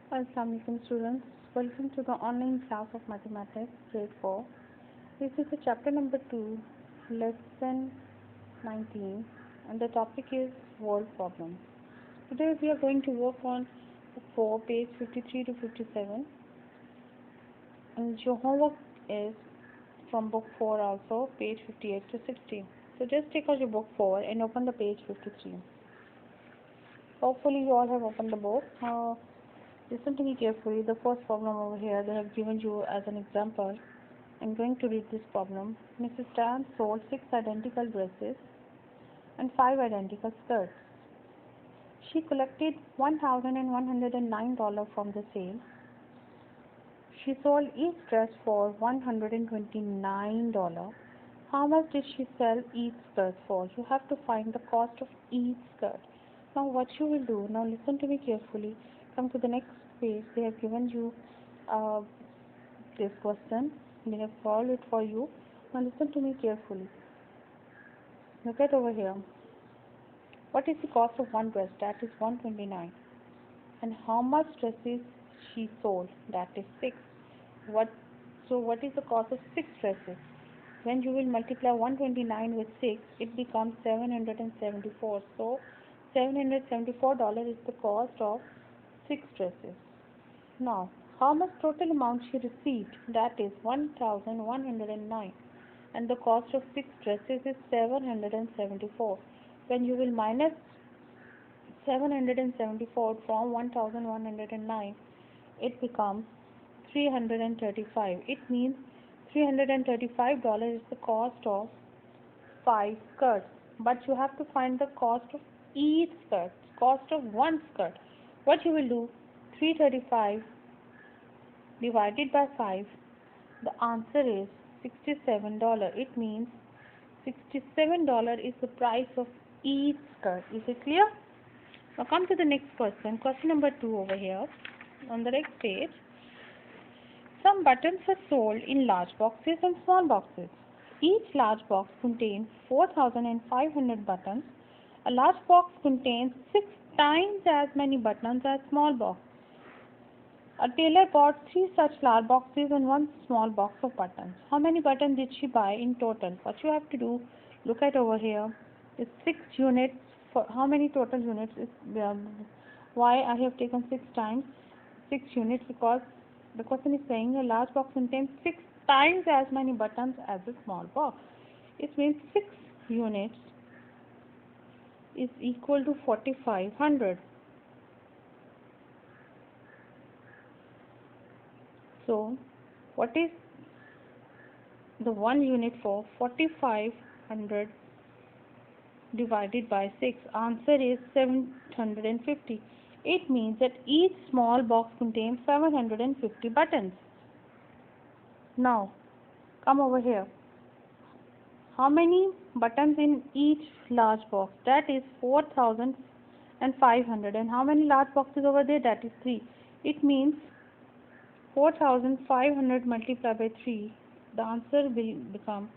Assalamu alaikum students, welcome to the online class of mathematics grade 4. This is the chapter number 2, lesson 19, and the topic is word problems. Today we are going to work on 4 page 53 to 57, and your homework is from book 4 also, page 58 to 60. So just take out your book 4 and open the page 53. Hopefully you all have opened the book. Listen to me carefully. The first problem over here they have given you as an example. I'm going to read this problem. Mrs. Tan sold 6 identical dresses and 5 identical skirts. She collected $1,109 from the sale. She sold each dress for $129. How much did she sell each skirt for? You have to find the cost of each skirt. Now what you will do, now listen to me carefully. Come to the next page. They have given you this question. They have solved it for you. Now listen to me carefully. Look at over here. What is the cost of one dress? That is $129. And how much dresses she sold? That is 6. So what is the cost of 6 dresses? When you will multiply 129 with 6, it becomes 774. So $774 is the cost of 6 dresses. Now, how much total amount she received? That is 1,109. And the cost of 6 dresses is 774. When you will minus 774 from 1,109, it becomes 335. It means $335 is the cost of 5 skirts. But you have to find the cost of each skirt, cost of one skirt. What you will do? 335 divided by 5. The answer is $67. It means $67 is the price of each skirt. Is it clear? Now come to the next question. Question number 2 over here on the next page. Some buttons are sold in large boxes and small boxes. Each large box contains 4,500 buttons. A large box contains 6 times as many buttons as small box. A tailor bought 3 such large boxes and 1 small box of buttons. How many buttons did she buy in total? What you have to do, look at over here, is 6 units. For how many total units is why I have taken 6 times 6 units? Because the question is saying a large box contains 6 times as many buttons as a small box. It means 6 units is equal to 4,500. So what is the 1 unit for 4,500 divided by 6? Answer is 750. It means that each small box contains 750 buttons. Now come over here. How many buttons in each large box? That is 4,500. And how many large boxes over there? That is 3. It means 4,500 multiplied by 3. The answer will become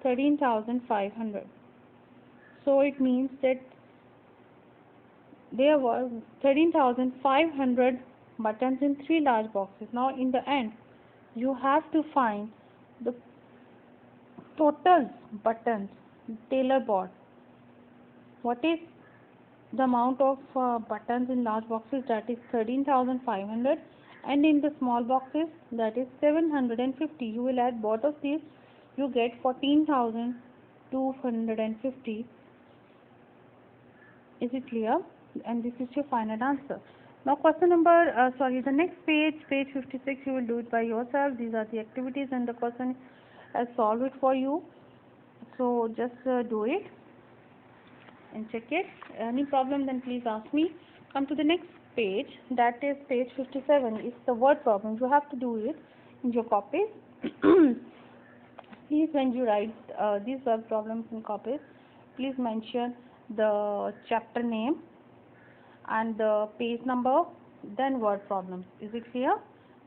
13,500. So it means that there were 13,500 buttons in 3 large boxes. Now in the end, you have to find the total buttons tailor bought. What is the amount of buttons in large boxes? That is 13,500, and in the small boxes that is 750. You will add both of these, you get 14,250. Is it clear? And this is your final answer. Now question number the next page, page 56, you will do it by yourself. These are the activities and the question has solved it for you. So just do it and check it. Any problem, then please ask me. Come to the next page, that is page 57. It's the word problem. You have to do it in your copies. Please, when you write these word problems in copies, please mention the chapter name and the page number, then word problems. Is it clear?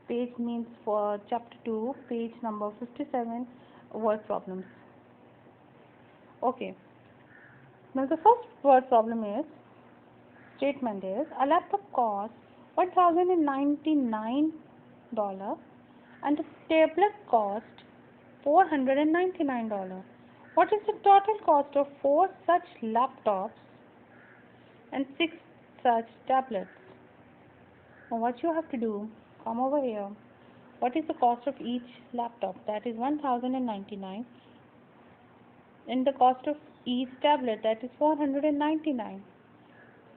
Page means for chapter 2, page number 57, word problems. Okay. Now the first word problem is, statement is, a laptop costs $1,099 and the tablet cost $499. What is the total cost of 4 such laptops and 6 such tablets? Now what you have to do, come over here. What is the cost of each laptop? That is $1,099, and the cost of each tablet, that is $499.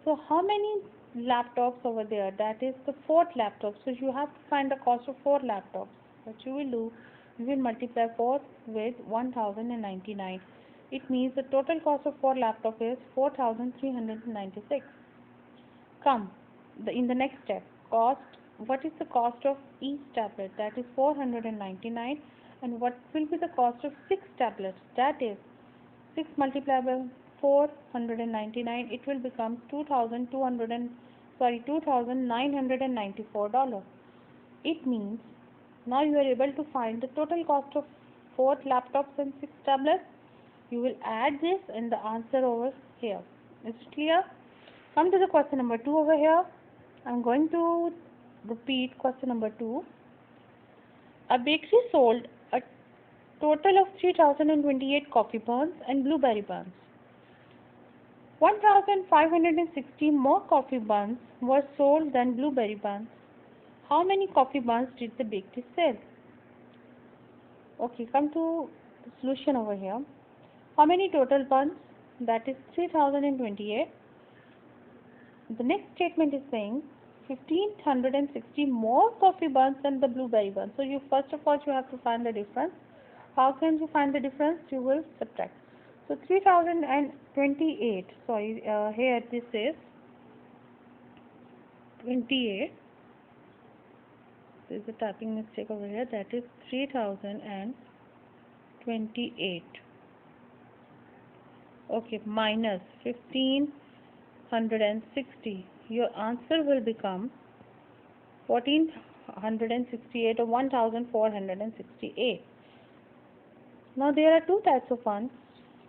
So how many laptops over there? That is the 4th laptop. So you have to find the cost of 4 laptops. What you will do, you will multiply 4 with 1099. It means the total cost of 4 laptops is 4396. Come, in the next step, what is the cost of each tablet? That is 499. And what will be the cost of 6 tablets? That is 6 multiplied by 499. It will become $2,994. It means now you are able to find the total cost of 4 laptops and 6 tablets. You will add this and the answer over here. Is it clear? Come to the question number 2 over here. I am going to repeat question number 2. A bakery sold a total of 3028 coffee buns and blueberry buns. 1560 more coffee buns were sold than blueberry buns. How many coffee buns did the bakery sell? Okay, come to the solution over here. How many total buns? That is 3028. The next statement is saying 1560 more coffee buns than the blueberry buns. So you first of all you have to find the difference. How can you find the difference? You will subtract. So 3028. Sorry, here this is 28. There is a typing mistake over here. That is 3028. Okay, minus 1560. Your answer will become 1468 or 1468. Now there are 2 types of buns.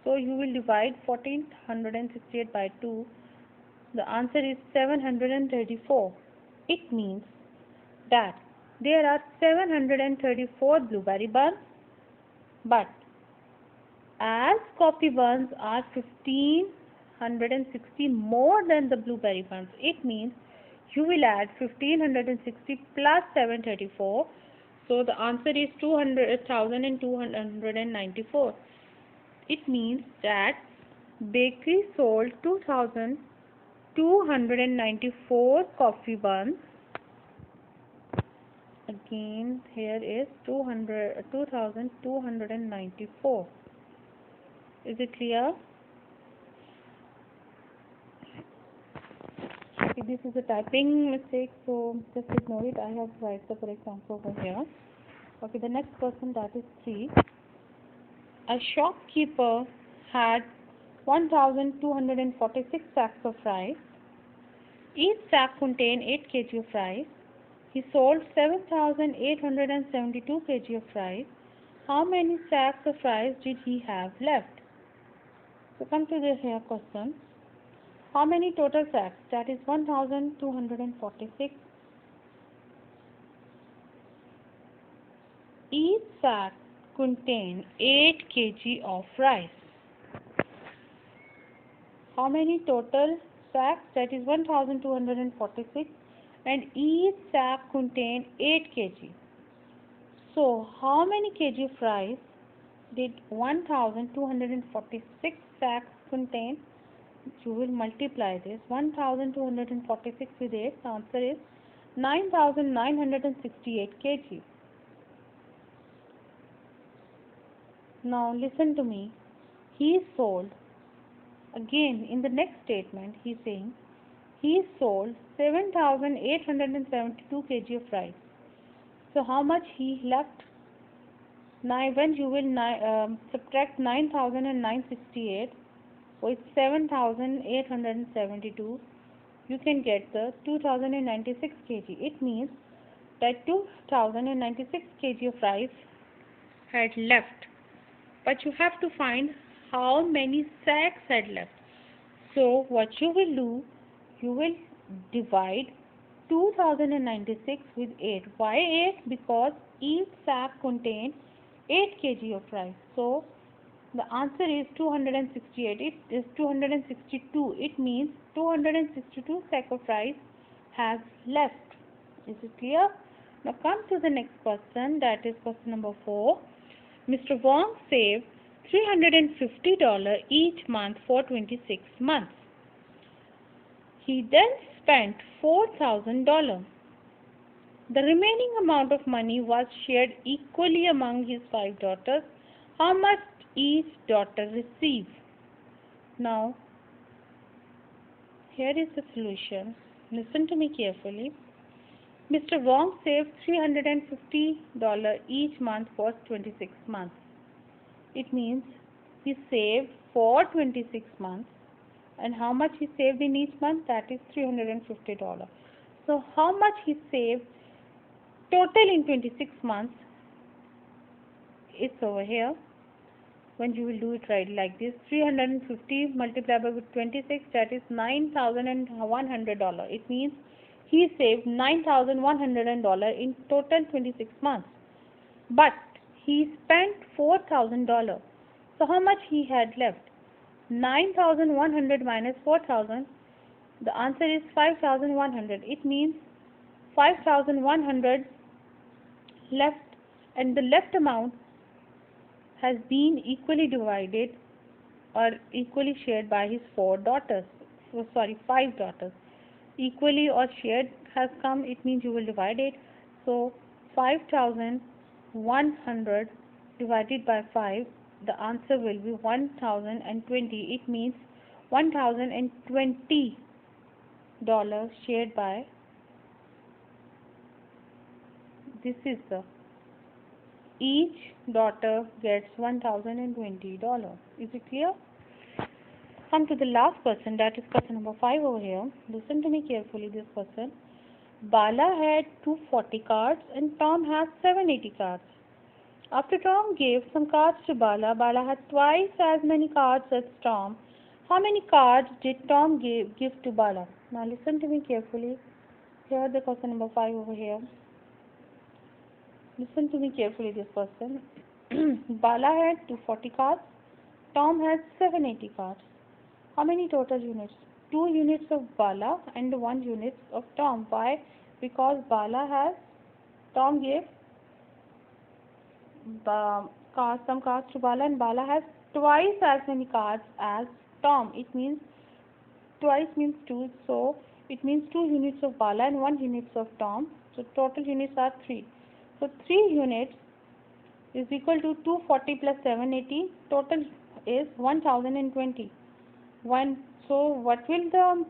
So you will divide 1468 by 2. The answer is 734. It means that there are 734 blueberry buns, but as coffee buns are 1560 more than the blueberry buns, it means you will add 1560 plus 734. So the answer is 200,294. It means that bakery sold 2,294 coffee buns. Again, here is 2,294. Is it clear? Okay, this is a typing mistake, so just ignore it. I have write the correct answer over here. Okay, the next question, that is 3. A shopkeeper had 1,246 sacks of rice. Each sack contained 8 kg of rice. He sold 7,872 kg of rice. How many sacks of rice did he have left? So come to the here question. How many total sacks? That is 1,246. Each sack contains 8 kg of rice. How many total sacks? That is 1,246, and each sack contains 8 kg. So how many kg of rice did 1,246 sacks contain? You will multiply this 1,246 with 8. The answer is 9,968 kg. Now listen to me. He sold, again in the next statement he is saying he sold 7,872 kg of rice. So how much he left? Now when you will subtract 9,968 with 7,872, you can get the 2,096 kg. It means that 2,096 kg of rice had left. But you have to find how many sacks had left. So what you will do, you will divide 2096 with 8. Why 8? Because each sack contained 8 kg of rice. So the answer is 268. It is 262. It means 262 sack of rice has left. Is it clear? Now come to the next question, that is question number 4. Mr. Wong saved $350 each month for 26 months. He then spent $4,000. The remaining amount of money was shared equally among his 5 daughters. How much each daughter receive? Now, here is the solution. Listen to me carefully. Mr. Wong saved $350 each month for 26 months. It means he saved for 26 months. And how much he saved in each month? That is $350. So how much he saved total in 26 months? It's over here. When you will do it right like this, 350 multiplied by 26, that is $9,100. It means he saved $9,100 in total 26 months. But he spent $4,000. So how much he had left? 9,100 minus 4,000. The answer is 5,100. It means 5,100 left, and the left amount has been equally divided or equally shared by his 5 daughters. Equally or shared has come, it means you will divide it. So 5,100 divided by 5, the answer will be 1,020. It means $1,020 shared by, this is the, each daughter gets $1,020. Is it clear? Come to the last question, that is question number 5 over here. Listen to me carefully, this question. Bala had 240 cards and Tom has 780 cards. After Tom gave some cards to Bala, Bala had twice as many cards as Tom. How many cards did Tom give to Bala? Now listen to me carefully. Here the question number 5 over here. Listen to me carefully, this question. Bala had 240 cards. Tom had 780 cards. How many total units? 2 units of Bala and 1 unit of Tom. Why? Because Tom gave some cards to Bala, and Bala has twice as many cards as Tom. It means twice means 2, so it means 2 units of Bala and 1 unit of Tom. So total units are 3. So 3 units is equal to 240 plus 780. Total is 1,020. So what will the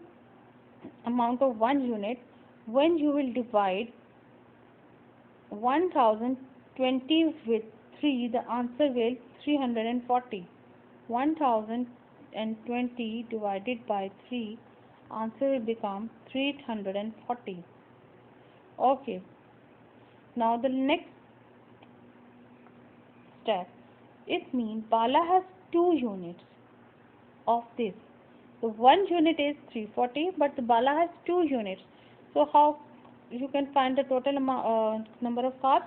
amount of 1 unit when you will divide 1,020 with 3? The answer will 340. 1,020 divided by 3, answer will become 340. Okay. Now the next step, it means Bala has 2 units of this. So 1 unit is 340, but the Bala has 2 units. So how you can find the total number of cards?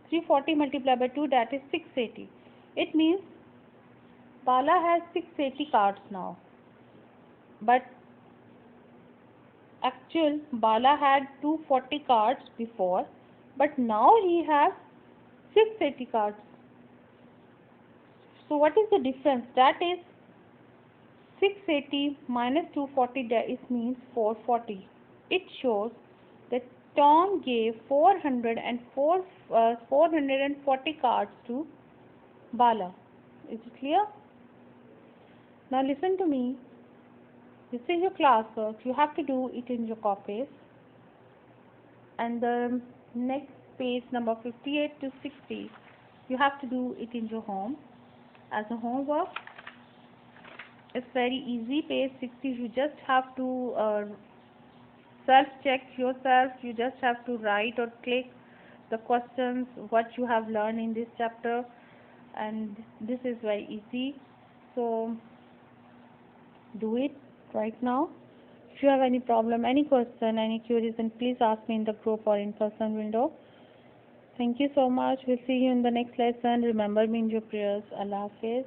340 multiplied by 2, that is 680. It means Bala has 680 cards now. But actual Bala had 240 cards before, but now he has 680 cards. So what is the difference? That is 680 minus 240, that means 440. It shows that Tom gave 440 cards to Bala. Is it clear? Now listen to me. This is your classwork. You have to do it in your copies. And the next page number 58 to 60, you have to do it in your home as a homework. It's very easy. Page 60, you just have to self-check yourself. You just have to write or click the questions, what you have learned in this chapter, and this is very easy. So do it right now. If you have any problem, any question, any queries, then please ask me in the group or in person window. Thank you so much. We'll see you in the next lesson. Remember me in your prayers. Allah Hafiz.